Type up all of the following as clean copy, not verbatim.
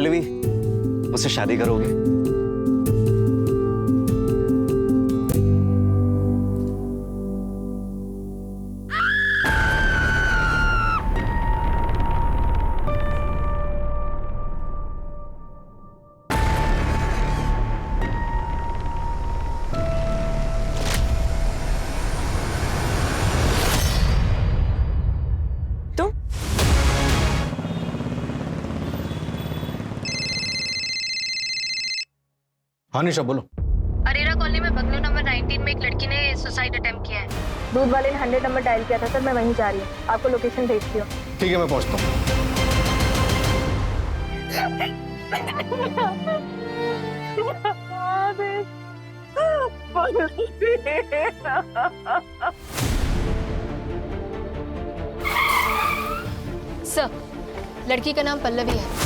पल्लवी मुझसे शादी करोगे? हाँ निशा बोलो। अरेरा कॉलोनी में बंगलो नंबर 19 में एक लड़की ने सुसाइड अटेम्प्ट किया है। दूध वाले ने 100 नंबर डायल किया था सर, मैं वहीं जा रही हूँ, आपको लोकेशन भेजती हूँ। ठीक है मैं पहुंचता हूँ। सर, लड़की का नाम पल्लवी है।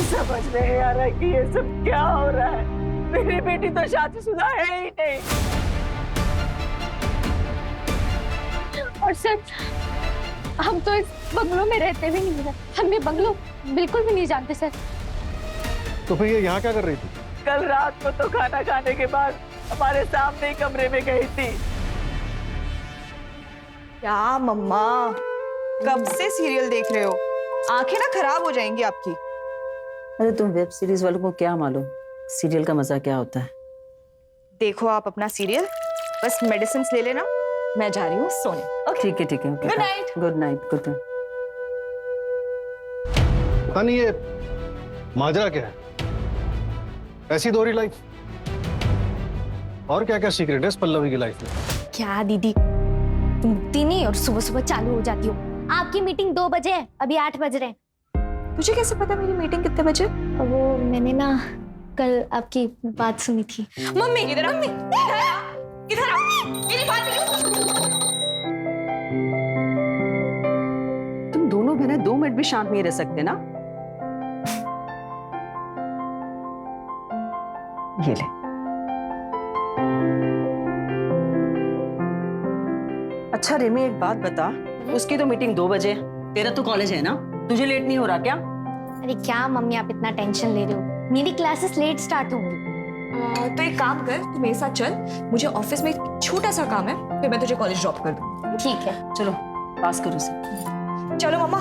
समझ नहीं आ रहा कि ये सब क्या हो रहा है। मेरी बेटी तो शादीशुदा है ही नहीं। और सर, हम तो इस बंगलो में रहते भी नहीं है, हम ये बंगलो बिल्कुल भी नहीं जानते सर। तो फिर ये यहाँ क्या कर रही थी? कल रात को तो खाना खाने के बाद हमारे सामने ही कमरे में गई थी। क्या मम्मा, कब से सीरियल देख रहे हो? आंखें ना खराब हो जाएंगी आपकी। अरे तुम वेब सीरीज वालों को क्या मालूम सीरियल का मजा क्या होता है। देखो आप अपना सीरियल, बस मेडिसिन ले लेना, मैं जा रही हूँ सोने। ओके ठीक है ठीक है। Good night. Good night. Good night. पता नहीं ये माजरा क्या है, ऐसी दोहरी लाइफ। और क्या क्या सीक्रेट है इस पल्लवी की लाइफ में? क्या दीदी, तुम दिन ही और सुबह सुबह चालू हो जाती हो। आपकी मीटिंग 2 बजे है, अभी 8 बज रहे हैं। तुझे कैसे पता मेरी मीटिंग कितने बजे? वो मैंने ना कल आपकी बात सुनी थी। मम्मी इधर आ, मम्मी इधर आ, मेरी बात तुम दोनों बहनें 2 मिनट भी शांत नहीं रह सकते ना। ये ले। अच्छा रेमी एक बात बता, उसकी तो मीटिंग 2 बजे, तेरा तो कॉलेज है ना, तुझे लेट नहीं हो रहा क्या? अरे क्या मम्मी आप इतना टेंशन ले रहे हो, मेरी क्लासेस लेट स्टार्ट होंगी। तो एक काम कर, तू मेरे साथ चल, मुझे ऑफिस में एक छोटा सा काम है, फिर मैं तुझे कॉलेज ड्रॉप कर दूँ। ठीक है चलो पास करो उसे। चलो मम्मा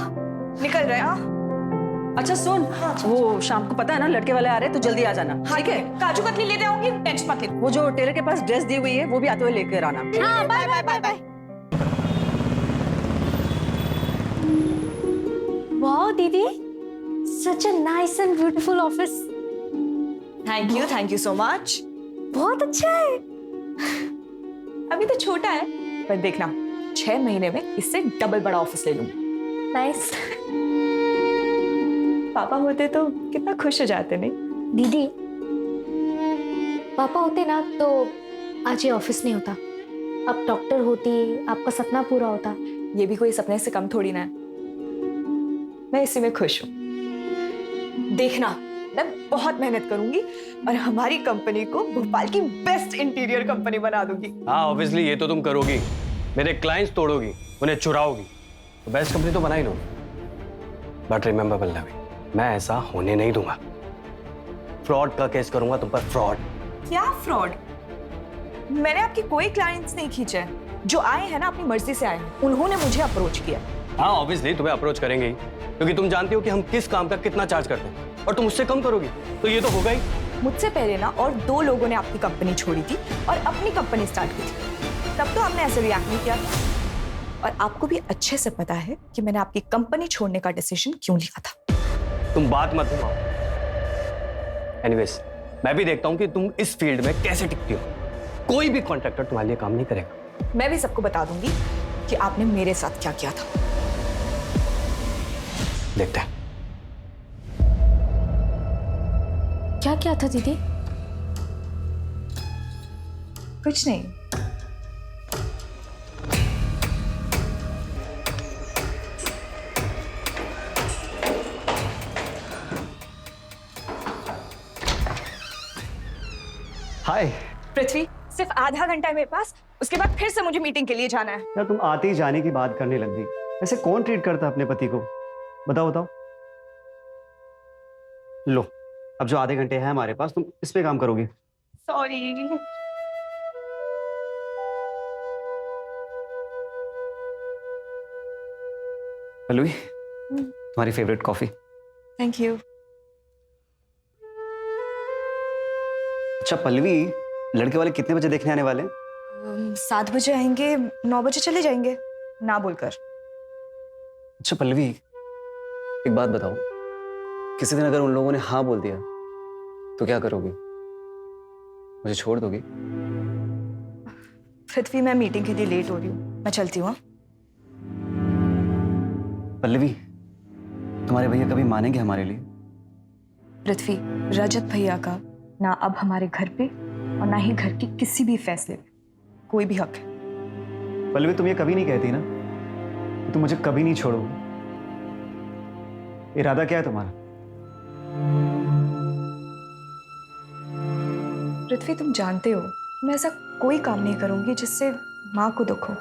निकल रहे हैं। अच्छा सुन, वो शाम को पता है ना लड़के वाले आ रहे हैं, तो जल्दी आ जाना। ठीक है? काजू कतली लेते आऊंगी, टेंशन मत ले। वो जो टेलर के पास ड्रेस दी हुई है वो भी आते हुए लेकर आना। हाँ bye bye bye bye. Wow दीदी, such a nice and beautiful office. Thank you so much. बहुत अच्छा है। अभी तो छोटा है, पर देखना 6 महीने में इससे डबल बड़ा ऑफिस ले लूंगी। नाइस। पापा होते तो कितना खुश हो जाते। नहीं दीदी, पापा होते ना तो आज ये ऑफिस नहीं होता, अब डॉक्टर होती, आपका सपना पूरा होता। ये भी कोई सपने से कम थोड़ी ना है, मैं इसी में खुश हूँ। देखना मैं बहुत मेहनत करूंगी और हमारी कंपनी को भोपाल की बेस्ट इंटीरियर कंपनी बना दूंगी। हाँ ऑब्वियसली ये तो तुम करोगी, मेरे क्लाइंट्स तोड़ोगी, उन्हें चुराओगी, तो बेस्ट कंपनी तो बना ही लोगी। बट रिमेंबर पल्लवी, मैं ऐसा होने नहीं दूंगा। फ्रॉड का केस करूंगा तुम पर, फ्रॉड। क्या फ्रॉड? मैंने आपकी कोई क्लाइंट्स नहीं खींचे, जो आए हैं ना अपनी मर्जी से आए हैं, उन्होंने मुझे अप्रोच किया। हाँ ऑब्वियसली तुम्हें अप्रोच करेंगे ही, क्योंकि तुम जानती हो कि हम किस काम का कितना चार्ज करते हैं, और तुम उससे कम करोगी तो ये तो होगा ही। मुझसे पहले ना और 2 लोगों ने आपकी कंपनी छोड़ी थी और अपनी कंपनी स्टार्ट की थी, तब तो हमने ऐसे रिएक्ट नहीं किया था। और आपको भी अच्छे से पता है कि मैंने आपकी कंपनी छोड़ने का डिसीजन क्यों लिया था। तुम बात मत घुमाओ। एनीवेज, मैं भी देखता हूं कि तुम इस फील्ड में कैसे टिकती हो। कोई भी कॉन्ट्रैक्टर तुम्हारे लिए काम नहीं करेगा। मैं भी सबको बता दूंगी कि आपने मेरे साथ क्या किया था। देखते हैं। क्या था दीदी? कुछ नहीं। हाय पृथ्वी, सिर्फ आधा घंटा है मेरे पास, उसके बाद फिर से मुझे मीटिंग के लिए जाना है। यार तुम आते ही जाने की बात करने लग गई। ऐसे कौन ट्रीट करता है अपने पति को? बताओ बताओ। लो, अब जो आधे घंटे हैं हमारे पास, तुम इस पे काम करोगी। सॉरी। पल्लवी, तुम्हारी फेवरेट कॉफी। Thank you. अच्छा पल्लवी, लड़के वाले कितने बजे देखने आने वाले हैं? 7 बजे आएंगे, 9 बजे चले जाएंगे, ना बोलकर। अच्छा पल्लवी, एक बात बताओ, किसी दिन अगर उन लोगों ने हाँ बोल दिया तो क्या करोगी? मुझे छोड़ दोगी? पृथ्वी, मैं मीटिंग के लिए लेट हो रही हूँ, मैं चलती हूँ। पल्लवी, तुम्हारे भैया कभी मानेंगे हमारे लिए? पृथ्वी, रजत भैया का ना अब हमारे घर पे और ना ही घर के किसी भी फैसले पे कोई भी हक है। पल्लवी, तुम ये कभी नहीं कहती ना कि तुम मुझे कभी नहीं छोड़ोगी। इरादा क्या है तुम्हारा? पृथ्वी, तुम जानते हो मैं ऐसा कोई काम नहीं करूंगी जिससे माँ को दुख हो,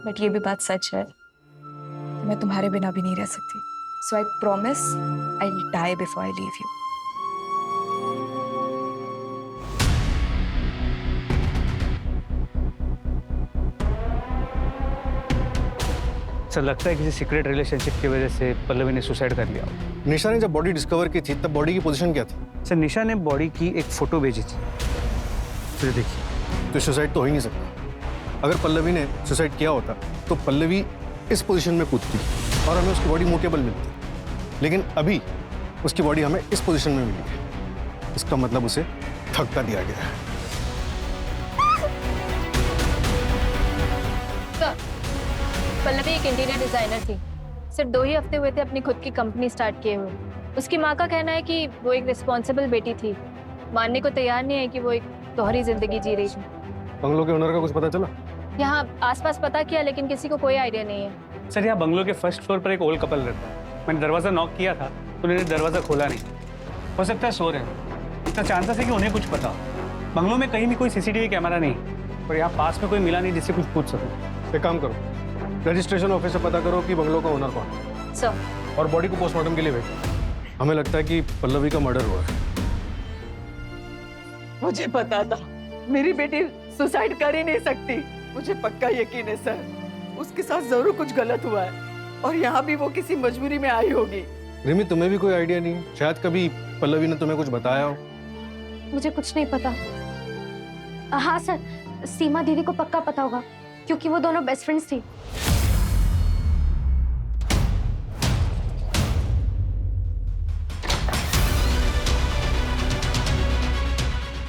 बट ये भी बात सच है कि मैं तुम्हारे बिना भी नहीं रह सकती। So I promise I will die before I leave you. Sir, लगता है किसी सीक्रेट रिलेशनशिप की वजह से पल्लवी ने सुसाइड कर लिया। निशा ने जब बॉडी डिस्कवर की थी तब बॉडी की पोजीशन क्या थी? सर, निशा ने बॉडी की एक फोटो भेजी थी। फिर देखिए, तो सुसाइड तो हो ही नहीं सकता। अगर पल्लवी ने सुसाइड किया होता तो पल्लवी इस पोजीशन में कूदती और हमें उसकी बॉडी मूवेबल मिलती, लेकिन अभी उसकी बॉडी हमें इस पोजीशन में मिली है। इसका मतलब उसे धक्का दिया गया है। पल्लवी एक इंटीरियर डिजाइनर थी। सिर्फ 2 ही हफ्ते हुए थे अपनी खुद की कंपनी स्टार्ट किए हुए। उसकी माँ का कहना है कि वो एक रिस्पॉन्सिबल बेटी थी, मानने को तैयार नहीं है कि वो एक दोहरी जिंदगी जी रही थी। बंगलो के ओनर का कुछ पता चला? यहाँ आसपास पता किया लेकिन किसी को कोई आइडिया नहीं है। सर, यहाँ बंगलो के फर्स्ट फ्लोर पर एक ओल्ड कपल रहता है। मैंने दरवाजा नॉक किया था तो उन्होंने दरवाजा खोला नहीं। हो सकता है सो रहे हैं। इतना चांसेस है कि उन्हें कुछ पता। बंगलो में कहीं भी कोई सीसीटीवी कैमरा नहीं और यहाँ पास में कोई मिला नहीं जिससे कुछ पूछ सकूं। एक काम करो, रजिस्ट्रेशन ऑफिस से पता करो कि बंगलो का ओनर कौन है सर, और बॉडी को पोस्टमार्टम के लिए भेजो। हमें लगता है कि पल्लवी का मर्डर हुआ है। मुझे पता था मेरी बेटी सुसाइड कर ही नहीं सकती। मुझे पक्का यकीन है सर, उसके साथ जरूर कुछ गलत हुआ है और यहाँ भी वो किसी मजबूरी में आई होगी। रिमी, तुम्हें भी कोई आइडिया नहीं? शायद कभी पल्लवी ने तुम्हें कुछ बताया हो। मुझे कुछ नहीं पता। हाँ सर, सीमा दीदी को पक्का पता होगा क्योंकि वो दोनों बेस्ट फ्रेंड्स थी।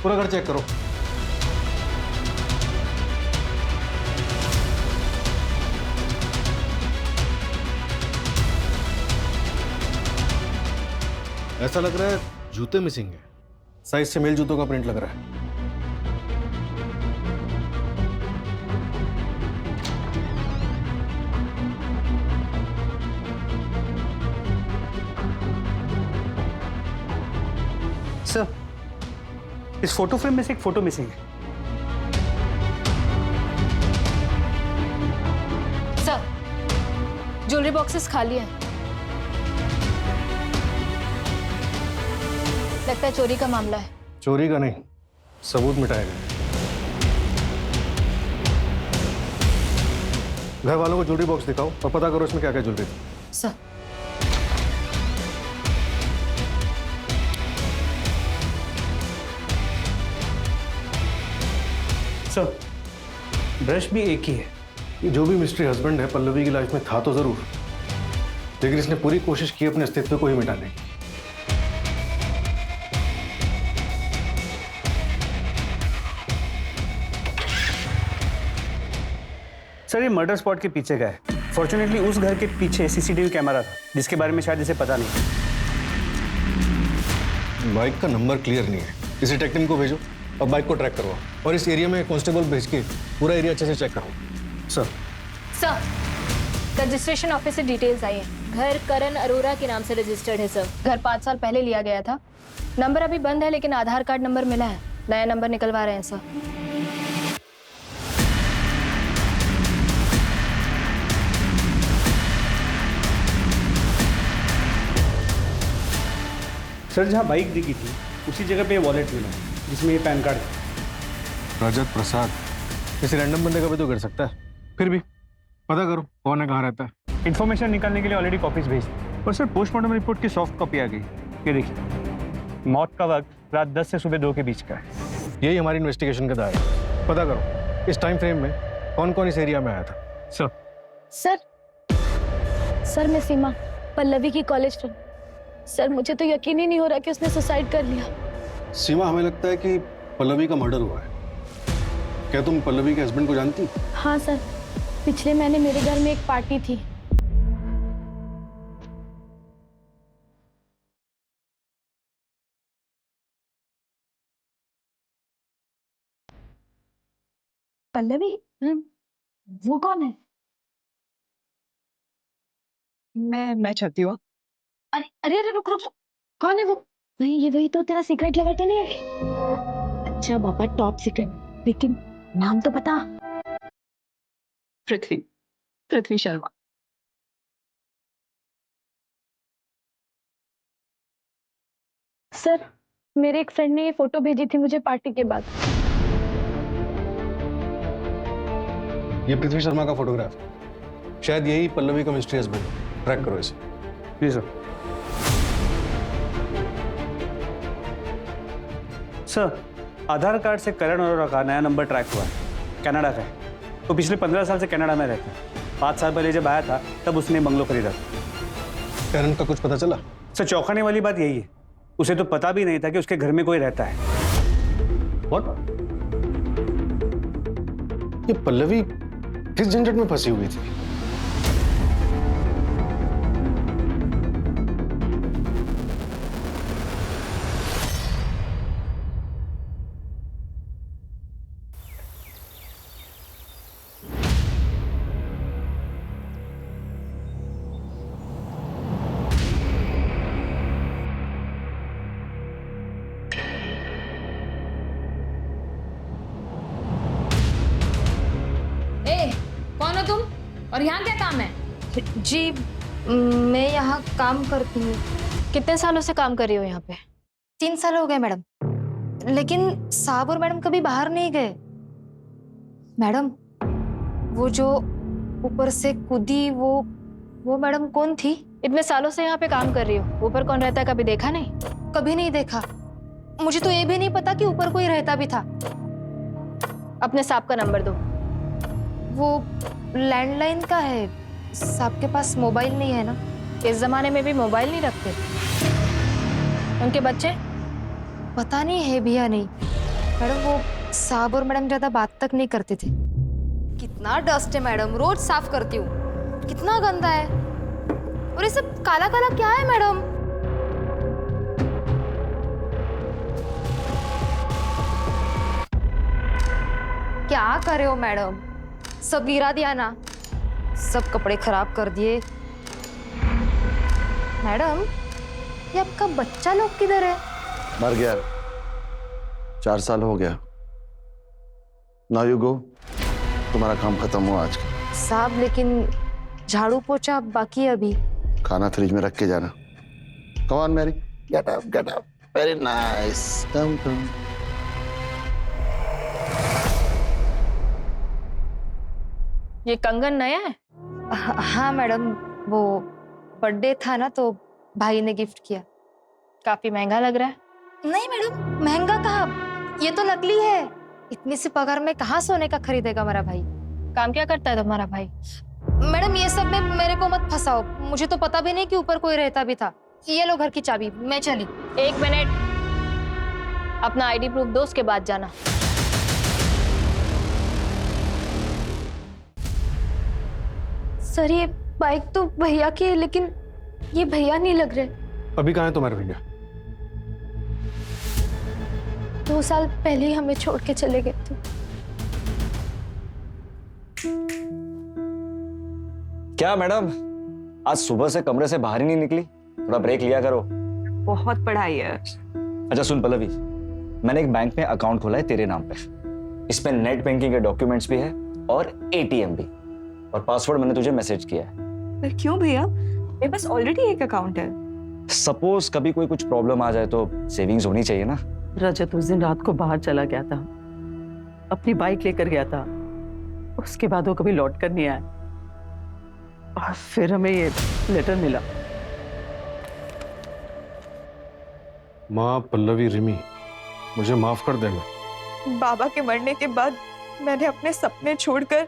पूरा घर चेक करो। ऐसा लग रहा है जूते मिसिंग है। साइज से मेल जूतों का प्रिंट लग रहा है। सर, इस फोटो फ्रेम में से एक फोटो मिसिंग है। सर, ज्वेलरी बॉक्सेस खाली हैं। लगता है चोरी का मामला है। चोरी का नहीं, सबूत मिटाया गया। घर वालों को ज्वेलरी बॉक्स दिखाओ और पता करो इसमें क्या क्या ज्वेलरी थी। सर, सर, ब्रश भी एक ही है। ये जो भी मिस्ट्री हस्बैंड है पल्लवी की लाइफ में था तो जरूर, लेकिन इसने पूरी कोशिश की अपने अस्तित्व को ही मिटाने की। सर, ये मर्डर स्पॉट के पीछे का है। फॉर्चुनेटली उस घर के पीछे सीसीटीवी कैमरा था जिसके बारे में शायद इसे पता नहीं। बाइक का नंबर क्लियर नहीं है। इस डिटेक्टिव को भेजो और बाइक को ट्रैक करवाओ और इस एरिया में कांस्टेबल भेज के पूरा एरिया अच्छे से चेक करो। सर, रजिस्ट्रेशन ऑफिस से डिटेल्स आई है। घर करण अरोरा के नाम से रजिस्टर्ड है सर। घर 5 साल पहले लिया गया था। नंबर अभी बंद है लेकिन आधार कार्ड नंबर मिला है। नया नंबर निकलवा रहे हैं सर। सर जहाँ बाइक दिखी थी उसी जगह पे वॉलेट मिला है जिसमें ये पैन कार्ड है। रजत प्रसाद किसी रैंडम बंदे का भी तो कर सकता है, फिर भी पता करो कौन है, कहाँ रहता है। इन्फॉर्मेशन निकालने के लिए ऑलरेडी कॉपीज भेज दी और सर पोस्टमार्टम रिपोर्ट की सॉफ्ट कॉपी आ गई। ये देखिए, मौत का वक्त रात 10 से सुबह 2 के बीच का है। यही हमारी इन्वेस्टिगेशन का दायरा है। पता करो इस टाइम फ्रेम में कौन कौन इस एरिया में आया था। सर सर मैं सीमा, पल्लवी की कॉलेज फ्रेंड। सर मुझे तो यकीन ही नहीं हो रहा कि उसने सुसाइड कर लिया। सीमा, हमें लगता है कि पल्लवी का मर्डर हुआ है। क्या तुम पल्लवी के हस्बैंड को जानती? हाँ सर, पिछले महीने मेरे घर में एक पार्टी थी। पल्लवी, वो कौन है? मैं चाहती हूँ। अरे अरे अरे रुक रुक, कौन है वो? वही तो तेरा सीक्रेट लवर तो नहीं है? अच्छा बाबा, टॉप सीक्रेट, लेकिन नाम तो बता। पृथ्वी शर्मा। सर मेरे एक फ्रेंड ने ये फोटो भेजी थी मुझे पार्टी के बाद। ये पृथ्वी शर्मा का फोटोग्राफ है। शायद यही पल्लवी का मिस्ट्रियस हस्बैंड। ट्रैक करो इसे। जी सर। सर आधार कार्ड से करण अरोरा का नया नंबर ट्रैक हुआ है, कनाडा का है। वो पिछले 15 साल से कनाडा में रहता है। 5 साल पहले जब आया था तब उसने बंगलो खरीदा था। करण का कुछ पता चला? सर चौंकाने वाली बात यही है, उसे तो पता भी नहीं था कि उसके घर में कोई रहता है। What? ये पल्लवी किस झंझट में फंसी हुई थी? कौन हो तुम और यहाँ क्या काम है? जी मैं यहाँ काम करती हूँ। कितने सालों से काम कर रही हो यहाँ पे? 3 साल हो गए मैडम, लेकिन साहब और मैडम कभी बाहर नहीं गए। मैडम वो जो ऊपर से कूदी वो मैडम कौन थी? इतने सालों से यहाँ पे काम कर रही हो, ऊपर कौन रहता है कभी देखा नहीं? कभी नहीं देखा। मुझे तो ये भी नहीं पता कि ऊपर कोई रहता भी था। अपने साहब का नंबर दो। वो लैंडलाइन का है, साहब के पास मोबाइल नहीं है ना। इस जमाने में भी मोबाइल नहीं रखते। उनके बच्चे? पता नहीं है भी या नहीं। मैडम वो साहब और मैडम ज्यादा बात तक नहीं करते थे। कितना डस्ट है मैडम, रोज साफ करती हूँ। कितना गंदा है। और ये सब काला काला क्या है मैडम? क्या कर रहे हो मैडम? सब गिरा दिया ना, सब कपड़े खराब कर दिए। मैडम ये आपका बच्चा लोग किधर है? मर गया, 4 साल हो गया। नाउ यू गो, तुम्हारा काम खत्म हुआ आज का। साहब लेकिन झाड़ू पोछा बाकी है अभी। खाना फ्रिज में रख के जाना। Come on Mary, get up, very nice, come come. ये कंगन नया है? हाँ मैडम, वो बर्थडे था ना तो भाई ने गिफ्ट किया। काफी महंगा लग रहा है। नहीं मैडम, महंगा कहाँ, ये तो नकली है। इतनी सी पगार में कहाँ सोने का खरीदेगा मेरा भाई। काम क्या करता है तुम्हारा भाई? मैडम ये सब में मेरे को मत फंसाओ, मुझे तो पता भी नहीं कि ऊपर कोई रहता भी था। ये लो घर की चाबी, मैं चली। 1 मिनट, अपना आईडी प्रूफ दो, उसके बाद जाना। सर ये बाइक तो भैया की है, लेकिन ये भैया नहीं लग रहे। अभी कहाँ है तुम्हारे भैया? 2 साल पहले ही हमें छोड़ के चले गए थे। क्या मैडम, आज सुबह से कमरे से बाहर ही नहीं निकली? थोड़ा ब्रेक लिया करो। बहुत पढ़ाई है। अच्छा सुन पल्लवी, मैंने एक बैंक में अकाउंट खोला है तेरे नाम पे। इसमें नेट बैंकिंग के डॉक्यूमेंट्स भी है और एटीएम भी, और पासवर्ड मैंने तुझे मैसेज किया है। पर क्यों भैया, मेरे पास ऑलरेडी एक अकाउंट है। सपोज कभी कोई कुछ प्रॉब्लम आ जाए तो सेविंग्स होनी चाहिए ना। रजत उस दिन रात को बाहर चला गया था, अपनी बाइक लेकर गया था। उसके बाद वो कभी लौट कर नहीं आया और फिर हमें ये लेटर मिला। माँ, पल्लवी, रिमी, मुझे माफ कर देना। बाबा के मरने के बाद मैंने अपने सपने छोड़कर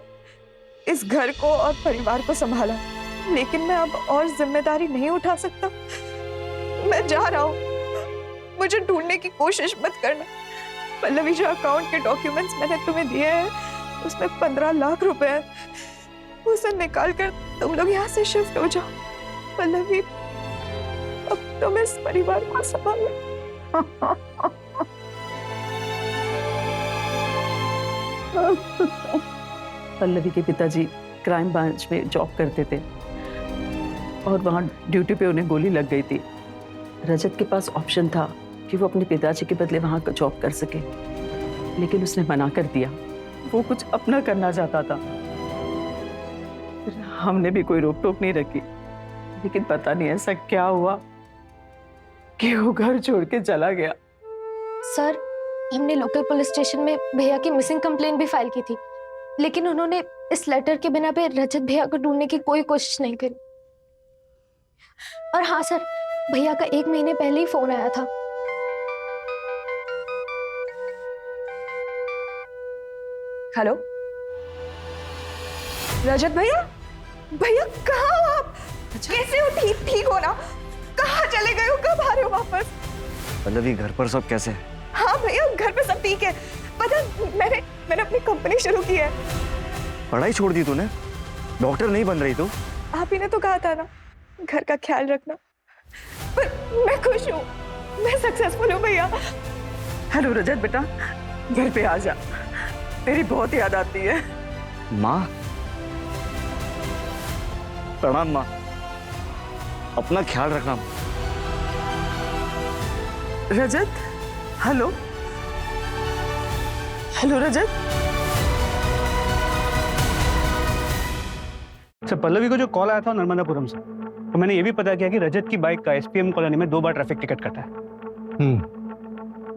इस घर को और परिवार को संभाला, लेकिन मैं अब और जिम्मेदारी नहीं उठा सकता। मैं जा रहा हूँ, मुझे ढूंढने की कोशिश मत करना। पल्लवी, जो अकाउंट के डॉक्यूमेंट्स मैंने तुम्हें दिए हैं उसमें 15 लाख रुपए हैं, उसे निकाल कर तुम लोग यहाँ से शिफ्ट हो जाओ। पल्लवी, अब तुम इस परिवार को संभालो। पल्लवी के पिताजी क्राइम ब्रांच में जॉब करते थे और वहाँ ड्यूटी पे उन्हें गोली लग गई थी। रजत के पास ऑप्शन था कि वो अपने पिताजी के बदले वहाँ जॉब कर सके, लेकिन उसने मना कर दिया। वो कुछ अपना करना चाहता था। हमने भी कोई रोक टोक नहीं रखी, लेकिन पता नहीं ऐसा क्या हुआ कि वो घर छोड़ के चला गया। सर, हमने लोकल पुलिस स्टेशन में भैया की मिसिंग कंप्लेंट भी फाइल की थी, लेकिन उन्होंने इस लेटर के बिना पे रजत भैया को ढूंढने की कोई कोशिश नहीं करी। और हाँ सर, भैया का 1 महीने पहले ही फोन आया था। हेलो रजत भैया, भैया कहाँ हो आप? कैसे हो? ठीक हो ना? कहाँ चले गए हो? कब आ रहे हो वापस? पल्लवी, घर पर सब कैसे? हाँ भैया, घर पे सब ठीक है। पता है, मैंने अपनी कंपनी शुरू की है। पढ़ाई छोड़ दी तूने? डॉक्टर नहीं बन रही तू? आप ही ने तो कहा था ना, घर का ख्याल रखना। पर मैं खुश हूँ, मैं सक्सेसफुल हूँ भैया। हेलो रजत बेटा, घर पे आ जा, तेरी बहुत याद आती है। माँ, प्रणाम माँ, अपना ख्याल रखना। रजत, हेलो हेलो रजत। अच्छा, पल्लवी को जो कॉल आया था नर्मदापुरम से, तो मैंने ये भी पता किया कि रजत की बाइक का एसपीएम कॉलोनी में 2 बार ट्रैफिक टिकट कटा है।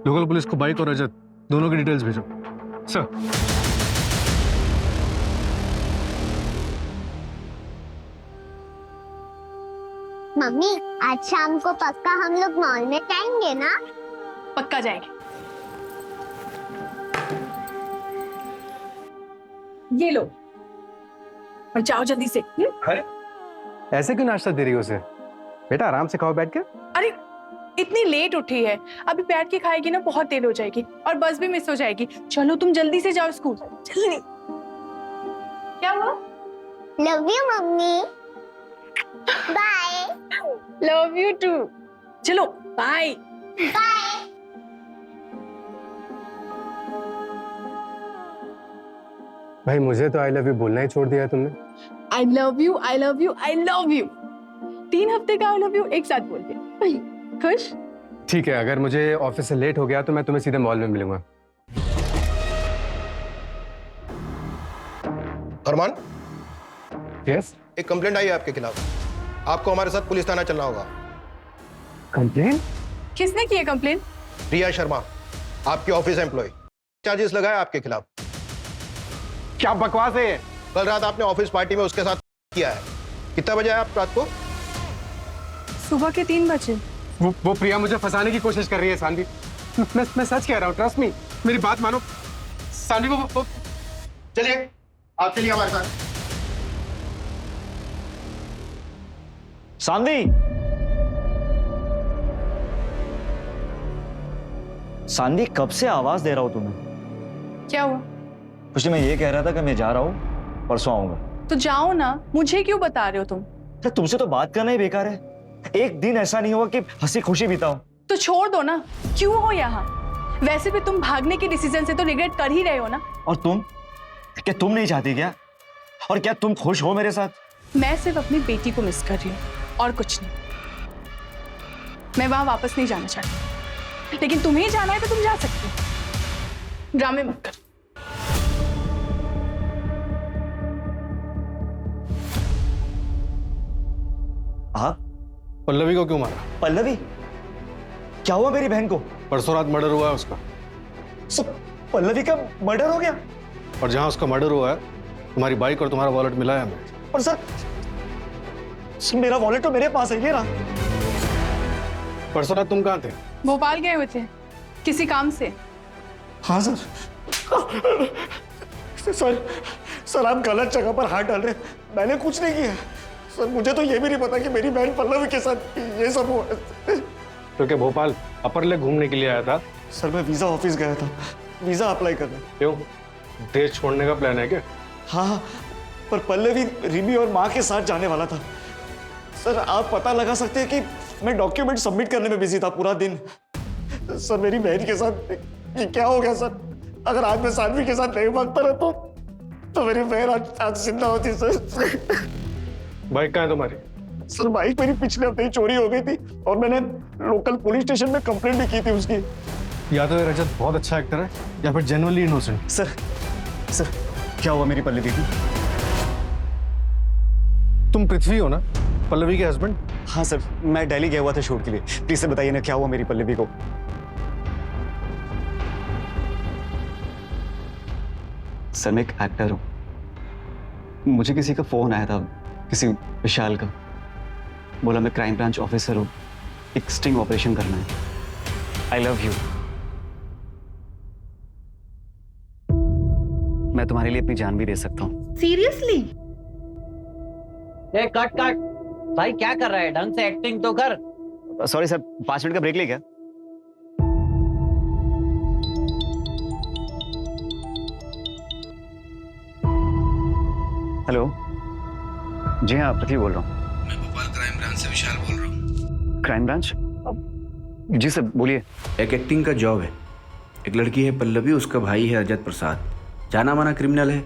लोकल पुलिस को बाइक और रजत दोनों की डिटेल्स भेजो सर। मम्मी, आज शाम को पक्का हम लोग मॉल में जाएंगे ना? पक्का जाएंगे। ये लो और जाओ जल्दी से। ऐसे क्यों नाश्ता दे रही हो उसे? बेटा आराम से खाओ बैठ के। अरे इतनी लेट उठी है, अभी बैठ के खाएगी ना बहुत देर हो जाएगी और बस भी मिस हो जाएगी। चलो तुम जल्दी से जाओ स्कूल, जल्दी। क्या हुआ? Love you mummy. Bye. Love you too. चलो बाय। बाय। भाई मुझे तो आई लव यू बोलना ही छोड़ दिया तुमने। I love you, I love you, I love you. 3 हफ्ते का आई लव यू एक साथ बोल दिया। खुश? ठीक है, अगर मुझे ऑफिस से लेट हो गया तो मैं तुम्हें सीधे मॉल में मिलूंगा। अरमान, यस? एक कंप्लेंट आई है आपके खिलाफ। आपको हमारे साथ पुलिस थाना चलना होगा। कंप्लेंट? किसने की है कंप्लेंट? रिया शर्मा, आपके ऑफिस एम्प्लॉय, चार्जेस लगाया आपके खिलाफ। क्या बकवास है ये? कल रात आपने ऑफिस पार्टी में उसके साथ किया है। कितना बजे आए आप रात को? सुबह के 3 बजे। वो प्रिया मुझे फंसाने की कोशिश कर रही है सानवी। मैं सच कह रहा हूँ, ट्रस्ट मी, मेरी बात मानो सानवी। वो चलिए, आप चलिए हमारे साथ। सानवी, सानवी, कब से आवाज दे रहा हूं तुम्हें? क्या हुआ? कुछ नहीं, मैं ये कह रहा था कि मैं जा रहा हूं, परसों आऊंगा। तो जाओ ना, मुझे क्यों बता रहे हो तुम? अरे तुमसे तो बात करना ही बेकार है। एक दिन ऐसा नहीं होगा कि हंसी खुशी बिताओ। तो छोड़ दो ना, क्यों हो यहाँ? वैसे भी तुम भागने के डिसीजन से तो रिग्रेट कर ही रहे हो ना। और तुम, क्या तुम नहीं चाहती क्या? और क्या तुम खुश हो मेरे साथ? मैं सिर्फ अपनी बेटी को मिस कर रही हूँ और कुछ नहीं। मैं वहां वापस नहीं जाना चाहती, लेकिन तुम्हें जाना है तो तुम जा सकती हो। ड्रामे मत कर। पल्लवी को क्यों मारा? पल्लवी? क्या हुआ मेरी बहन को? परसों रात मर्डर हुआ है उसका। सर, पल्लवी का मर्डर हो गया? और जहां उसका मर्डर हुआ है तुम्हारी बाइक और तुम्हारा वॉलेट मिला है हमें। और सर मेरा वॉलेट तो मेरे पास है, ये रहा। परसों रात तुम कहाँ थे? भोपाल गए हुए थे किसी काम से। हाँ सर। सर आप गलत जगह पर हाथ डाल रहे हैं, मैंने कुछ नहीं किया। सर मुझे तो ये भी नहीं पता कि मेरी बहन पल्लवी के साथ ये सब हुआ। तो क्या भोपाल अपर लेक घूमने के लिए आया था? सर मैं वीजा ऑफिस गया था, वीजा अप्लाई करने। क्यों, देश छोड़ने का प्लान है क्या? हाँ, पर पल्लवी रिमी और माँ के साथ जाने वाला था। सर आप पता लगा सकते हैं कि मैं डॉक्यूमेंट सबमिट करने में बिजी था पूरा दिन। सर मेरी बहन के साथ ये क्या हो गया सर? अगर आज मैं सानवी के साथ नहीं भागता रहता तो मेरी बहन आज जिंदा होती। सर बाइक कहाँ है तुम्हारी? सर बाइक मेरी पिछले हफ्ते ही चोरी हो गई थी और मैंने लोकल पुलिस स्टेशन में कंप्लेंट भी की थी उसकी। या तो ये रजत बहुत अच्छा एक्टर है या फिर जेन्युइनली इनोसेंट। सर क्या हुआ मेरी पल्लवी को? तुम पृथ्वी हो ना, पल्लवी के हस्बैंड? हाँ सर, मैं दिल्ली गया हुआ था शूट के लिए। प्लीज सर बताइए ना क्या हुआ मेरी पल्लवी को? सर मैं एक एक्टर हूँ, मुझे किसी का फोन आया था, किसी विशाल का। बोला मैं क्राइम ब्रांच ऑफिसर हूँ, एक स्टिंग ऑपरेशन करना है। I love you. मैं तुम्हारे लिए अपनी जान भी दे सकता हूँ। सीरियसली? ए कट कट भाई, क्या कर रहा है? ढंग से एक्टिंग तो कर। सॉरी सर, 5 मिनट का ब्रेक ले क्या? हेलो, जी हाँ पृथ्वी बोल रहा हूँ। मैं भोपाल क्राइम ब्रांच से विशाल बोल रहा हूँ। Crime branch? जी सर बोलिए। एक एक्टिंग का जॉब है। एक लड़की है पल्लवी, उसका भाई है रजत प्रसाद, जाना माना क्रिमिनल है।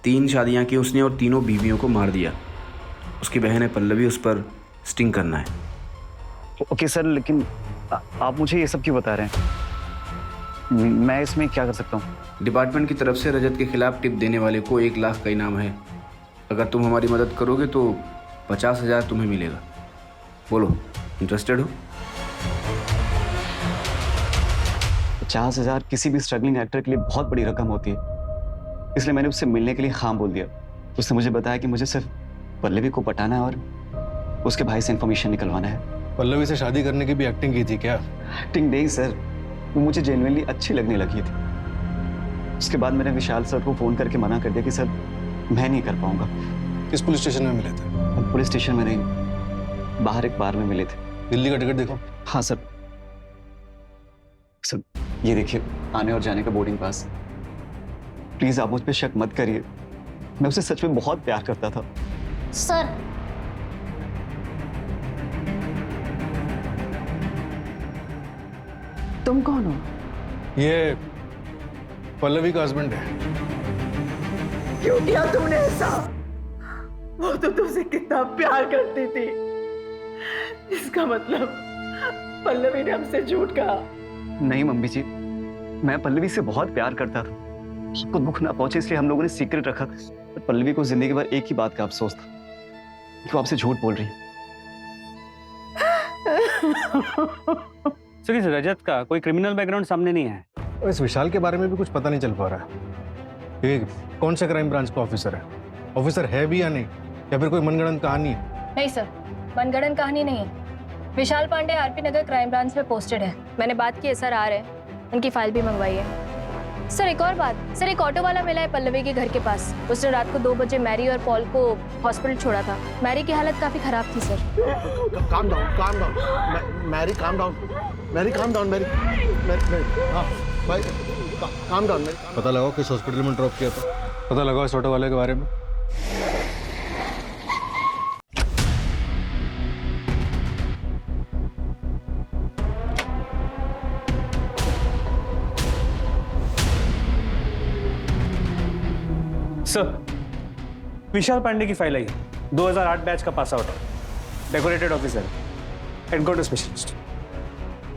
3 शादियां की उसने और तीनों बीवियों को मार दिया। उसकी बहन है पल्लवी, उस पर स्टिंग करना है। ओके सर, लेकिन आप मुझे ये सब क्यों बता रहे हैं? मैं इसमें क्या कर सकता हूँ? डिपार्टमेंट की तरफ से रजत के खिलाफ टिप देने वाले को 1 लाख का इनाम है। अगर तुम हमारी मदद करोगे तो 50,000 तुम्हें मिलेगा। बोलो, इंटरेस्टेड हो? 50,000 किसी भी स्ट्रगलिंग एक्टर के लिए बहुत बड़ी रकम होती है, इसलिए मैंने उससे मिलने के लिए हाँ बोल दिया। उसने मुझे बताया कि मुझे सिर्फ पल्लवी को पटाना है और उसके भाई से इंफॉर्मेशन निकलवाना है। पल्लवी से शादी करने की भी एक्टिंग की थी क्या? एक्टिंग नहीं सर, वो मुझे जेन्युइनली अच्छी लगने लगी थी। उसके बाद मैंने विशाल सर को फोन करके मना कर दिया कि सर मैं नहीं कर पाऊंगा। किस पुलिस स्टेशन में मिले थे? हम पुलिस स्टेशन में नहीं, बाहर एक बार में मिले थे। दिल्ली का टिकट देखो। हाँ सर। सर ये देखिए, आने और जाने का बोर्डिंग पास। प्लीज आप मुझ पर शक मत करिए, मैं उसे सच में बहुत प्यार करता था। सर तुम कौन हो? ये पल्लवी का हस्बैंड है। क्यों किया तुमने ऐसा? वो तो तुमसे कितना प्यार करती थी। इसका मतलब पल्लवी ने हमसे झूठ कहा। नहीं मम्मी जी, मैं पल्लवी से बहुत प्यार करता था। आपको दुख ना पहुंचे इसलिए हम लोगों ने सीक्रेट रखा। पर पल्लवी को जिंदगी भर एक ही बात का अफसोस था कि वो आपसे झूठ बोल रही है। सर इस रजत का कोई क्रिमिनल बैकग्राउंड सामने नहीं है। और इस विशाल के बारे में भी कुछ पता नहीं चल पा रहा है। ये कौन से क्राइम ब्रांच का ऑफिसर है? ऑफिसर है भी या नहीं, या फिर कोई मनगढ़ंत कहानी है? नहीं सर, मनगढ़ंत कहानी नहीं है। विशाल पांडे आरपी नगर क्राइम ब्रांच में पोस्टेड है। मैंने बात की है, सर आ रहे हैं, उनकी फाइल भी मंगवाई है। सर एक और बात, सर एक ऑटो वाला मिला है पल्लवी के घर के पास। उसने रात को 2 बजे मैरी और पॉल को हॉस्पिटल छोड़ा था। मैरी की हालत काफी खराब थी sir. Calm down Mary, calm down Mary, calm down Mary, हाँ भाई काम डाउन मैरी। पता लगाओ किस हॉस्पिटल में ड्रॉप किया था। पता लगाओ इस ऑटो वाले के बारे में। सर विशाल पांडे की फाइल आई, 2008 बैच का पास आउट है, decorated officer, headquarter specialist.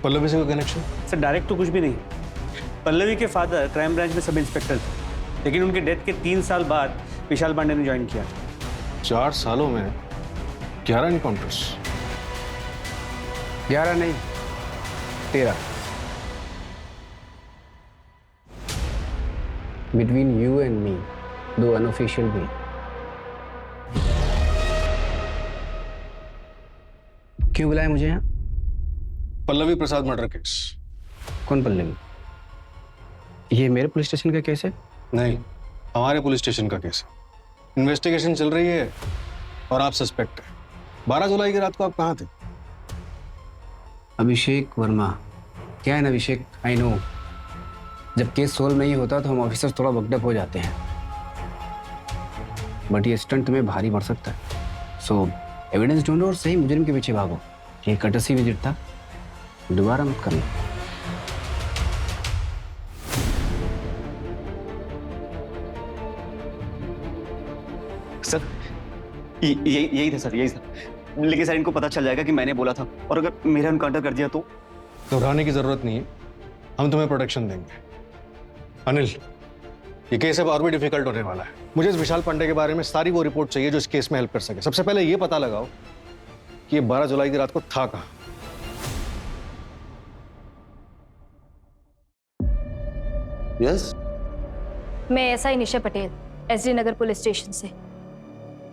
Pallavi से कोई कनेक्शन? सर डायरेक्ट तो कुछ भी नहीं। पल्लवी के फादर क्राइम ब्रांच में सब इंस्पेक्टर थे, लेकिन उनके डेथ के 3 साल बाद विशाल पांडे ने ज्वाइन किया। 4 सालों में 11 इनकाउंटर्स। 11 नहीं 13। बिटवीन यू एंड मी, दो अनऑफिशियल भी। क्यों बुलाया मुझे यहाँ? पल्लवी प्रसाद मर्डर केस। कौन पल्लवी? ये मेरे पुलिस स्टेशन का केस है? नहीं, हमारे पुलिस स्टेशन का केस है। इन्वेस्टिगेशन चल रही है और आप सस्पेक्ट है। 12 जुलाई की रात को आप कहाँ थे? अभिषेक वर्मा। क्या है ना अभिषेक, आई नो, जब केस सोल्व नहीं होता तो हम ऑफिसर्स थोड़ा वक्डअप हो जाते हैं, बट ये स्टंट तुम्हें भारी पड़ सकता है। सो एविडेंस ढूंढो और सही मुजरिम के पीछे भागो। ये कटसी विजिट था, दोबारा मत करना। सर यही था सर, यही था। लेकिन सर इनको पता चल जाएगा कि मैंने बोला था, और अगर मेरा एनकाउंटर कर दिया तो? घबराने की जरूरत नहीं है, हम तुम्हें प्रोटेक्शन देंगे। अनिल, ये केस अब और भी डिफिकल्ट होने वाला है। मुझे इस विशाल पांडे के बारे में सारी वो रिपोर्ट चाहिए जो इस केस में हेल्प कर सके। सबसे पहले ये पता लगाओ कि ये 12 जुलाई की रात को था कहाँ। यस, मैं एसआई निशा पटेल, एसडी नगर पुलिस स्टेशन से।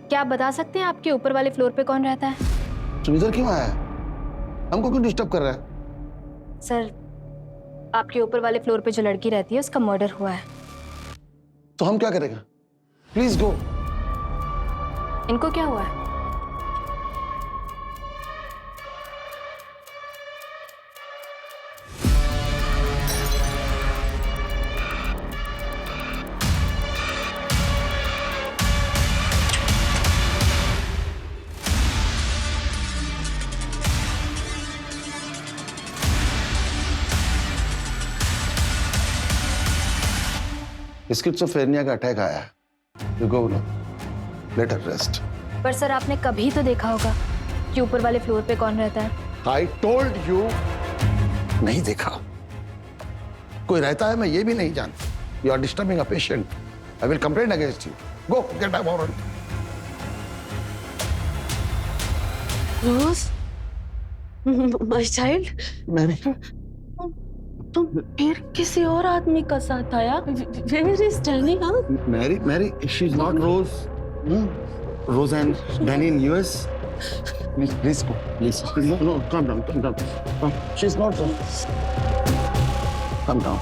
क्या आप बता सकते हैं आपके ऊपर वाले फ्लोर पे कौन रहता है? तुम इधर क्यों आया? हमको क्यों डिस्टर्ब कर रहा है? सर, आपके ऊपर वाले फ्लोर पे जो लड़की रहती है उसका मर्डर हुआ है। तो हम क्या करेंगे? Please go. इनको क्या हुआ है? स्किज़ोफ्रेनिया का अटैक आया है। You go no, let her rest. पर सर, आपने कभी तो देखा होगा कि ऊपर वाले फ्लोर पे कौन रहता है। आई टोल्ड यू, नहीं देखा। कोई रहता है मैं ये भी नहीं जानता। You are disturbing a patient. I will complain against you. Go get a warrant. Rose, my child, Mary, तुम फिर किसी और आदमी का साथ आया? Where is Danny, huh? Mary, she is not Rose. Rose and Danny in US. Please go, please. No, calm down. She is not Rose. Calm down.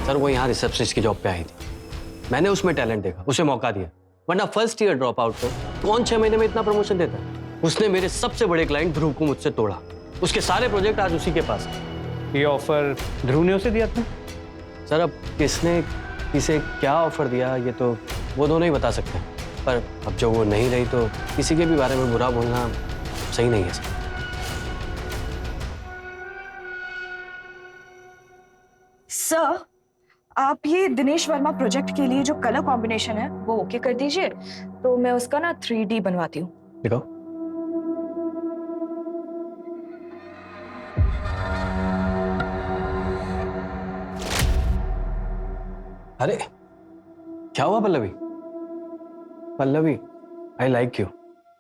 Sir, वो यहाँ रिसेप्शनिस्ट की जॉब पे आई थी। मैंने उसमें टैलेंट देखा, उसे मौका दिया। वरना फर्स्ट ईयर ड्रॉप आउट को कौन 6 महीने में इतना प्रमोशन देता है? उसने मेरे सबसे बड़े क्लाइंट ध्रुव को मुझसे तोड़ा। उसके सारे प्रोजेक्ट आज उसी के पास है। ये ऑफर ध्रुव ने उसे दिया था? सर, अब किसने किसे क्या ऑफर दिया ये तो वो दोनों ही बता सकते हैं, पर अब जो वो नहीं रही तो किसी के भी बारे में बुरा बोलना सही नहीं है सर। सर, आप ये दिनेश वर्मा प्रोजेक्ट के लिए जो कलर कॉम्बिनेशन है वो ओके कर दीजिए, तो मैं उसका ना 3D बनवाती हूँ। देखो, अरे क्या हुआ Pallavi? Pallavi, I like you.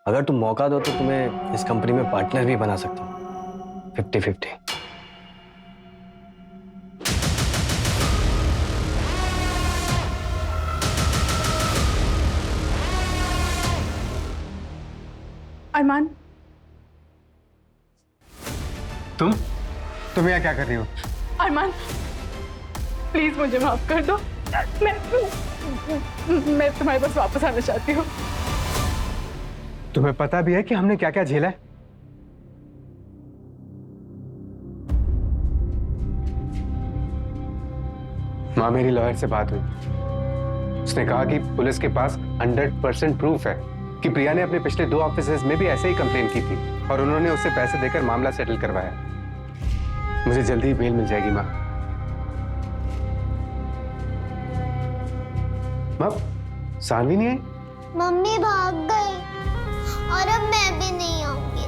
अगर तुम मौका दो तो तुम्हें इस कंपनी में पार्टनर भी बना सकता हूँ। 50-50। अरमान, तुम यहाँ क्या कर रही हो? अरमान, प्लीज मुझे माफ कर दो। मैं तुम्हारे पास वापस आना चाहती हूँ। तुम्हें पता भी है कि हमने क्या क्या झेला है? माँ, मेरी लॉयर से बात हुई। उसने कहा कि पुलिस के पास 100% प्रूफ है कि प्रिया ने अपने पिछले 2 ऑफिसेज में भी ऐसे ही कंप्लेन की थी और उन्होंने उससे पैसे देकर मामला सेटल करवाया। मुझे जल्दी ही बेल मिल जाएगी माँ। माँ, सानवी नहीं आई? मम्मी भाग गई और अब मैं भी नहीं आऊंगी।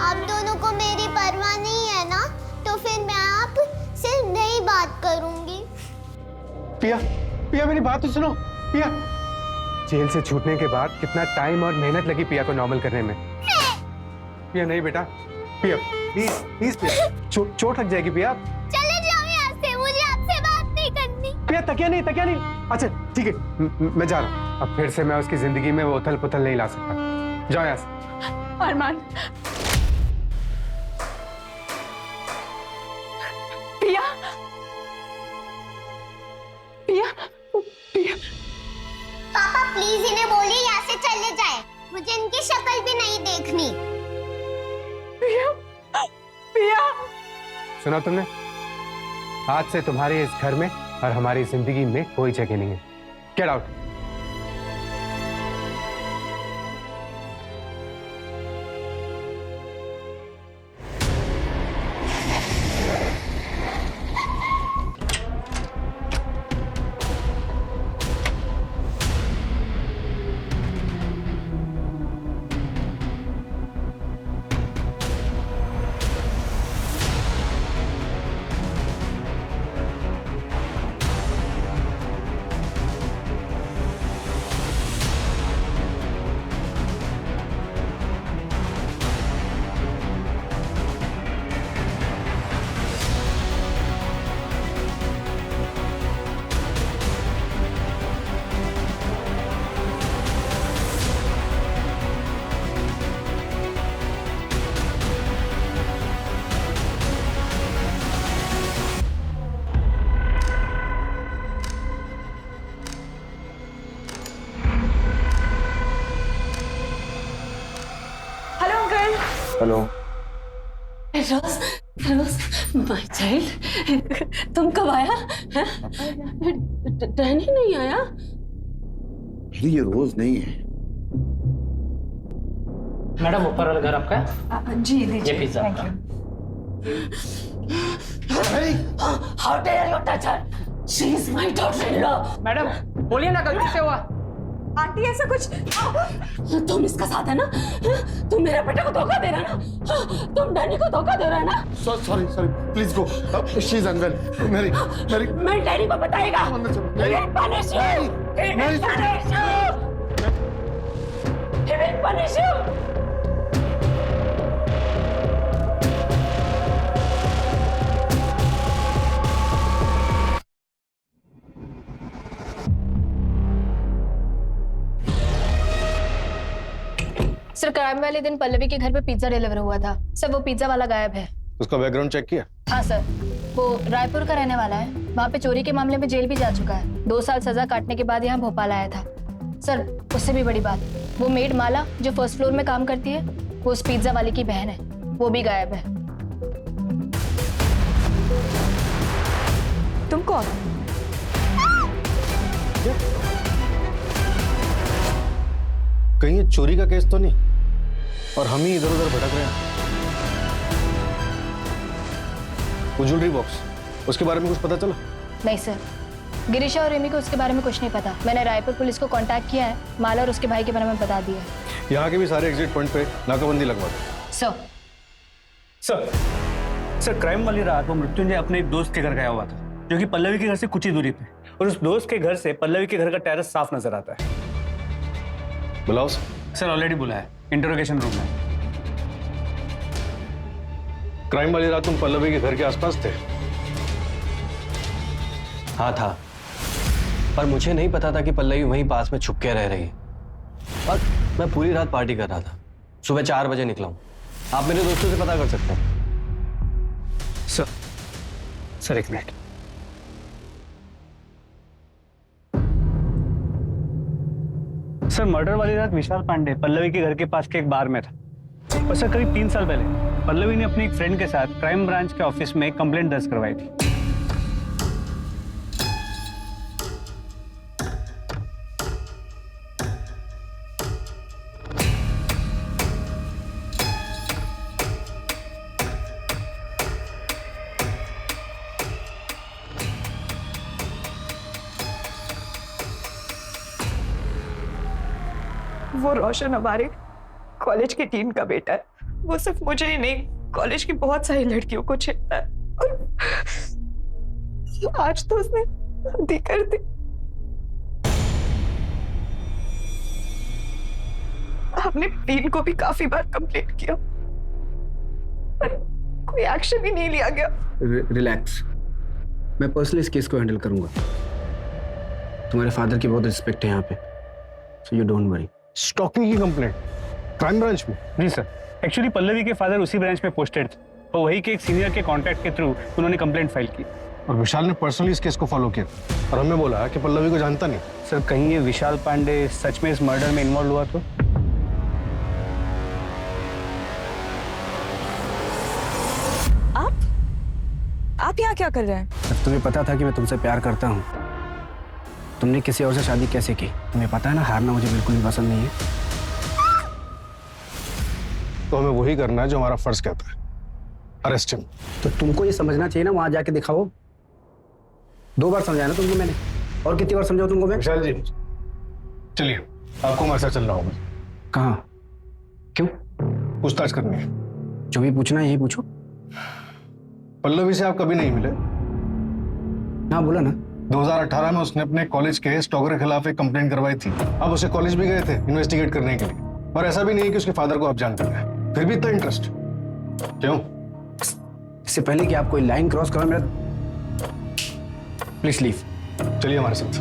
आप दोनों को मेरी परवाह नहीं है ना, तो फिर मैं आप से नहीं बात करूंगी। पिया, मेरी बात तो सुनो। पिया, जेल से छूटने के बाद कितना टाइम और मेहनत लगी पिया को नॉर्मल करने में। पिया नहीं बेटा, पिया प्लीज प्लीज प्रिया, चोट लग जाएगी प्रिया। चले जाओ यहाँ से, मुझे आपसे बात नहीं करनी। प्रिया तकिया नहीं। अच्छा ठीक है, मैं जा रहा हूँ। अब फिर से मैं उसकी जिंदगी में वो उथल पुथल नहीं ला सकता। जाओ यहाँ से। अरमान, प्रिया, प्रिया, प्रिया। पापा प्लीज इन्हें बोलिए यहाँ से चले जाए, मुझे इनकी शक्ल भी नहीं देखनी। प्रिया, प्रिया। सुना तुमने? आज से तुम्हारे इस घर में और हमारी जिंदगी में कोई जगह नहीं है। Get out. Hello. Rose, Rose, my child, तुम कब आया? डैनी नहीं आया? ये रोज नहीं है। मैडम ऊपर वाला घर आपका? जी दीजिए। ये पिज्जा आपका। How dare you touch her? She is my daughter-in-law. Madam बोलिए ना, गलती से हुआ। आंटी ऐसा कुछ। तुम इसका साथ है ना? तुम मेरे बेटे को धोखा दे रहा है ना? तुम डैनी को धोखा दे रहा है ना? Sorry please go, she is unwell. Mary मैं डैनी को बताएगा। He will punish you. He will punish you. He will punish you. Sir crime वाले दिन पल्लवी के घर पे पिज्जा डिलीवर हुआ था। सर वो पिज्जा वाला गायब है। उसका बैकग्राउंड चेक किया? हाँ सर, वो रायपुर का रहने वाला है। वहाँ पे चोरी के मामले में जेल भी जा चुका है। 2 साल सजा काटने के बाद यहाँ भोपाल आया था। सर उससे भी बड़ी बात, वो मेड माला जो फर्स्ट फ्लोर में काम करती है, वो उस पिज्जा वाले की बहन है, वो भी गायब है। तुम कौन? कहीं ये चोरी का केस तो नहीं और हम ही इधर उधर भटक रहे हैं? वो ज्वेलरी बॉक्स, उसके बारे में कुछ पता चला? नहीं सर, गिरीशा और रेमी को उसके बारे में कुछ नहीं पता। मैंने रायपुर पुलिस को कांटेक्ट किया है, माला और उसके भाई के बारे में बता दिया है। यहाँ के भी सारे एग्जिट पॉइंट पे नाकाबंदी लगवा दो। सर क्राइम वाली रात वो मृत्युंजय अपने एक दोस्त के घर गया हुआ था, जो कि पल्लवी के घर से कुछ ही दूरी पे, और उस दोस्त के घर से पल्लवी के घर का टेरेस साफ नजर आता है। बुलाओ सर ऑलरेडी बुला है, इंटरोगेशन रूम में। क्राइम वाली रात तुम पल्लवी के घर के आसपास थे? हाँ था, पर मुझे नहीं पता था कि पल्लवी वहीं पास में छुप के रह रही है। और मैं पूरी रात पार्टी कर रहा था। सुबह 4 बजे निकला हूँ। आप मेरे दोस्तों से पता कर सकते हैं। सर एक मिनट। सर मर्डर वाली रात विशाल पांडे पल्लवी के घर के पास के एक बार में था। और सर करीब 3 साल पहले पल्लवी ने अपने एक फ्रेंड के साथ क्राइम ब्रांच के ऑफिस में एक कंप्लेंट दर्ज करवाई थी। वो रोशन हमारे कॉलेज की टीम का बेटा है। वो सिर्फ मुझे ही नहीं, कॉलेज की बहुत सारी लड़कियों को छेड़ता है, और आज तो उसने शादी कर दी। हमने टीम को भी काफी बार कंप्लेंट किया, पर कोई एक्शन ही नहीं लिया गया। रिलैक्स, मैं पर्सनली इस केस को हैंडल करूंगा। तुम्हारे फादर की बहुत रिस्पेक्ट है यहाँ पे, so you don't worry. Stalking की कंप्लेंट क्राइम ब्रांच में? जी सर, एक्चुअली पल्लवी के फादर उसी ब्रांच में पोस्टेड थे और वही के एक सीनियर के कॉन्टैक्ट के थ्रू उन्होंने कंप्लेंट फाइल की। और विशाल ने पर्सनली इस केस को फॉलो किया और हमें बोला कि पल्लवी को जानता नहीं। सर कहीं ये विशाल पांडे सच में इस मर्डर में इन्वॉल्व हुआ तो? आप यहाँ क्या कर रहे हैं? जब तुम्हें पता था कि मैं तुमसे प्यार करता हूँ, तुमने किसी और से शादी कैसे की? तुम्हें पता है ना, हारना मुझे बिल्कुल भी पसंद नहीं है। तो हमें वही करना है जो हमारा फर्ज कहता है, अरेस्ट हिम। तो तुमको ये समझना चाहिए ना, वहां जाके दिखाओ। 2 बार समझाया ना तुमको मैंने, और कितनी बार समझाऊं तुमको मैं? विशाल जी चलिए, आपको हमारे साथ चलना होगा। कहाँ? क्यों? पूछताछ करनी है। जो भी पूछना है यही पूछो। पल्लवी से आप कभी नहीं मिले? हाँ बोला ना। 2018 में उसने अपने कॉलेज के स्टॉकर के खिलाफ एक कंप्लेंट करवाई थी। आप उसे कॉलेज भी गए थे इन्वेस्टिगेट करने के लिए, और ऐसा भी नहीं कि उसके फादर को आप जानते हैं, फिर भी इतना इंटरेस्ट क्यों? इससे पहले कि आप कोई लाइन क्रॉस करो मेरा, प्लीज लीव। चलिए हमारे साथ।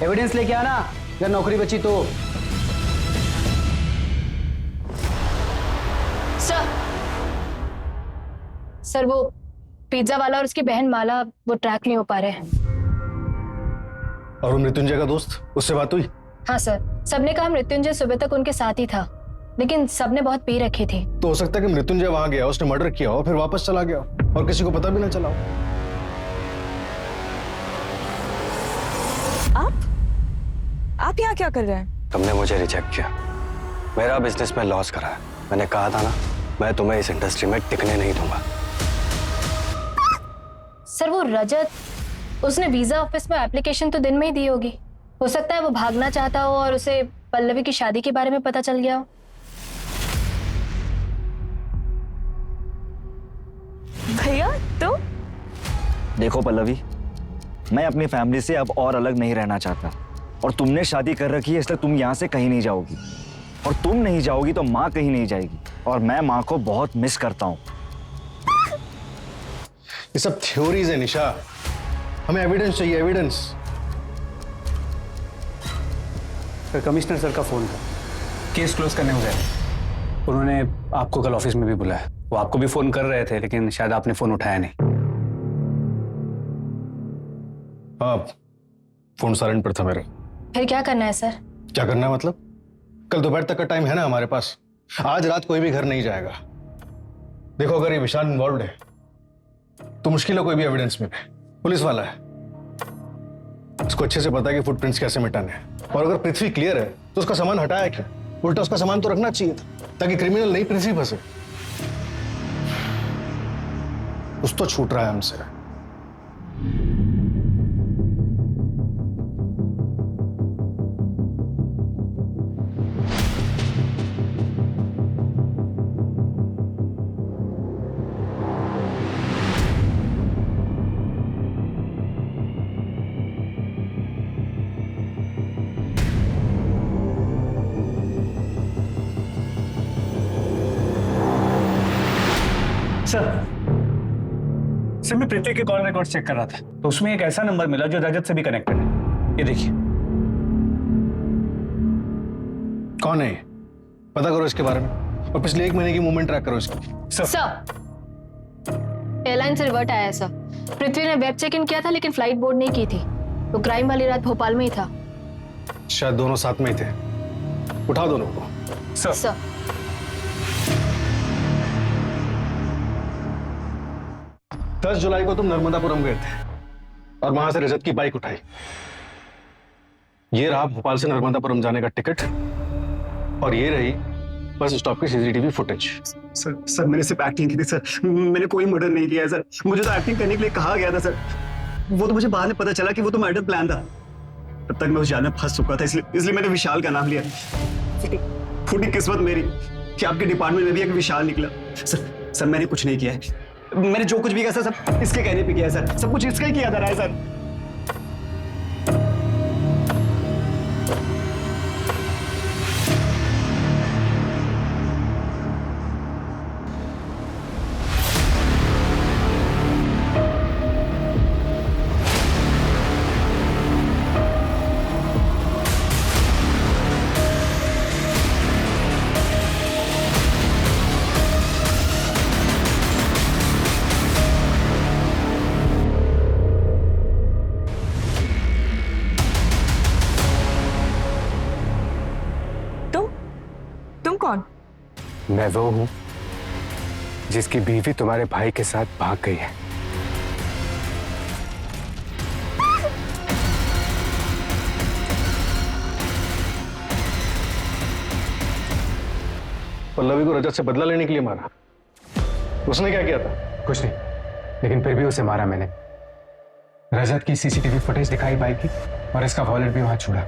एविडेंस लेके आना अगर नौकरी बची तो। सर वो पिज्जा वाला और उसकी बहन माला वो ट्रैक नहीं हो पा रहे हैं। और वो मृत्युंजय का दोस्त, उससे बात हुई? हाँ सर, सबने कहा मृत्युंजय सुबह तक उनके साथ ही था, लेकिन सबने बहुत पी रखी थी। तो हो सकता है कि मृत्युंजय वहां गया, उसने मर्डर किया और फिर वापस चला गया और किसी को पता भी ना चला। आप यहाँ क्या कर रहे हैं? तुमने मुझे रिजेक्ट किया, मेरा बिजनेस में लॉस करा है। मैंने कहा था ना, मैं तुम्हें इस इंडस्ट्री में टिकने नहीं दूंगा। सर वो रजत, उसने वीजा ऑफिस में एप्लीकेशन तो दिन में ही दी होगी। हो सकता है वो भागना चाहता हो और उसे पल्लवी की शादी के बारे में पता चल गया हो। भैया तो देखो पल्लवी, मैं अपनी फैमिली से अब और अलग नहीं रहना चाहता, और तुमने शादी कर रखी है इसलिए तुम यहाँ से कहीं नहीं जाओगी, और तुम नहीं जाओगी तो माँ कहीं नहीं जाएगी, और मैं माँ को बहुत मिस करता हूँ। ये सब थ्योरीज है निशा, हमें एविडेंस चाहिए, एविडेंस। सर कमिश्नर सर का फोन था, केस क्लोज करने हो गए। उन्होंने आपको कल ऑफिस में भी बुलाया। वो आपको भी फोन कर रहे थे, लेकिन शायद आपने फोन उठाया नहीं। हाँ, फोन साइलेंट पर था मेरा। फिर क्या करना है सर? क्या करना है मतलब? कल दोपहर तक का टाइम है ना हमारे पास। आज रात कोई भी घर नहीं जाएगा। देखो, अगर ये विशाल इन्वॉल्व है तो मुश्किल है कोई भी एविडेंस मिले। पुलिस वाला है, उसको अच्छे से पता है कि फुटप्रिंट्स कैसे मिटाने हैं। और अगर पृथ्वी क्लियर है तो उसका सामान हटाया क्यों? उल्टा उसका सामान तो रखना चाहिए था ताकि क्रिमिनल नहीं पृथ्वी फंसे। कुछ तो छूट रहा है हमसे। सर मैं पृथ्वी के कॉल रिकॉर्ड चेक कर रहा था, तो उसमें एक ऐसा नंबर मिला जो रजत से भी कनेक्टेड है। ये देखिए। कौन है? पता करो इसके बारे में, और पिछले 1 महीने की मूवमेंट ट्रैक करो इसकी। सर एयरलाइन से रिवर्ट आया सर। पृथ्वी ने वेब चेक इन किया था, लेकिन फ्लाइट बोर्ड नहीं की थी। तो क्राइम वाली रात भोपाल में ही था। शायद दोनों साथ में ही थे। उठाओ दोनों को। सर 10 जुलाई को तुम नर्मदापुरम गए थे और वहां से रजत की बाइक उठाई। ये रहा भोपाल से नर्मदापुरम जाने का टिकट, और ये रही बस स्टॉप की सीसीटीवी फुटेज। सर मैंने सिर्फ एक्टिंग की थी सर, मैंने कोई मर्डर नहीं किया है सर। मुझे तो एक्टिंग करने के लिए कहा गया था सर। वो तो मुझे बाद में पता चला कि वो तो मर्डर प्लान था। तब तक मैं उस जाल में फंस चुका था, इसलिए मैंने विशाल का नाम लिया। फूटी किस्मत मेरी कि आपके डिपार्टमेंट में भी एक विशाल निकला। सर मैंने कुछ नहीं किया है। मैंने जो कुछ भी किया सर सब इसके कहने पे किया सर। सब कुछ इसका ही किया था सर। कौन? मैं वो हूं जिसकी बीवी तुम्हारे भाई के साथ भाग गई है। पल्लवी को रजत से बदला लेने के लिए मारा? उसने क्या किया था? कुछ नहीं, लेकिन फिर भी उसे मारा मैंने। रजत की सीसीटीवी फुटेज दिखाई बाइक की और इसका वॉलेट भी वहां छोड़ा।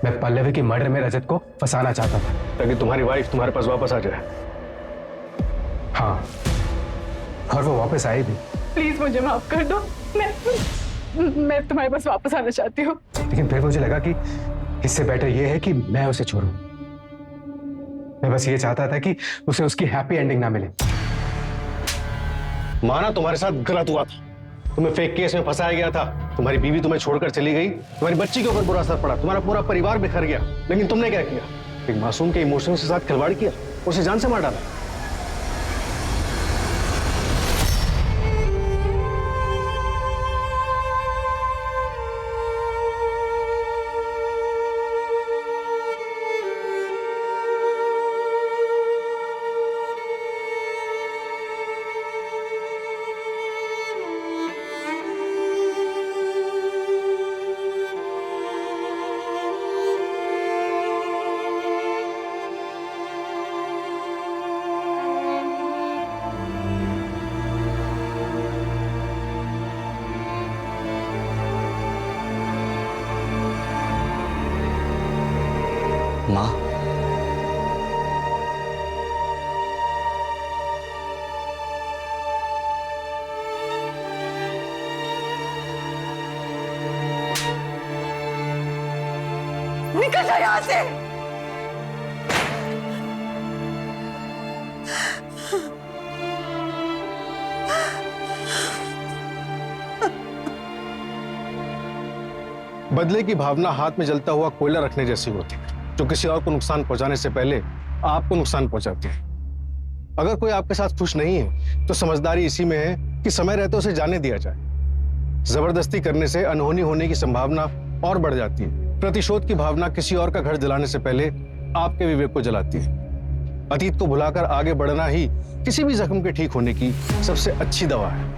मैं पल्लवी की मर्डर में रजत को फंसाना चाहता था ताकि तुम्हारी वाइफ तुम्हारे पास वापस आ जाए। हाँ, और वो वापस आई भी। प्लीज मुझे माफ कर दो, मैं तुम्हारे पास वापस आना चाहती हूँ। लेकिन फिर मुझे लगा कि इससे बेटर ये है कि मैं उसे छोड़ूं। मैं बस ये चाहता था कि उसे उसकी हैप्पी एंडिंग ना मिले। माना तुम्हारे साथ गलत हुआ था, तुम्हें फेक केस में फंसाया गया था, तुम्हारी बीवी तुम्हें छोड़कर चली गई, तुम्हारी बच्ची के ऊपर बुरा असर पड़ा, तुम्हारा पूरा परिवार बिखर गया। लेकिन तुमने क्या किया? एक मासूम के इमोशंस के साथ खिलवाड़ किया, उसे जान से मार डाला। माँ, निकल जाओ यहाँ से। बदले की भावना हाथ में जलता हुआ कोयला रखने जैसी होती है, जो किसी और को नुकसान पहुंचाने से पहले आपको नुकसान पहुंचाती है। अगर कोई आपके साथ खुश नहीं है तो समझदारी इसी में है कि समय रहते उसे जाने दिया जाए। जबरदस्ती करने से अनहोनी होने की संभावना और बढ़ जाती है। प्रतिशोध की भावना किसी और का घर जलाने से पहले आपके विवेक को जलाती है। अतीत को भुलाकर आगे बढ़ना ही किसी भी जख्म के ठीक होने की सबसे अच्छी दवा है।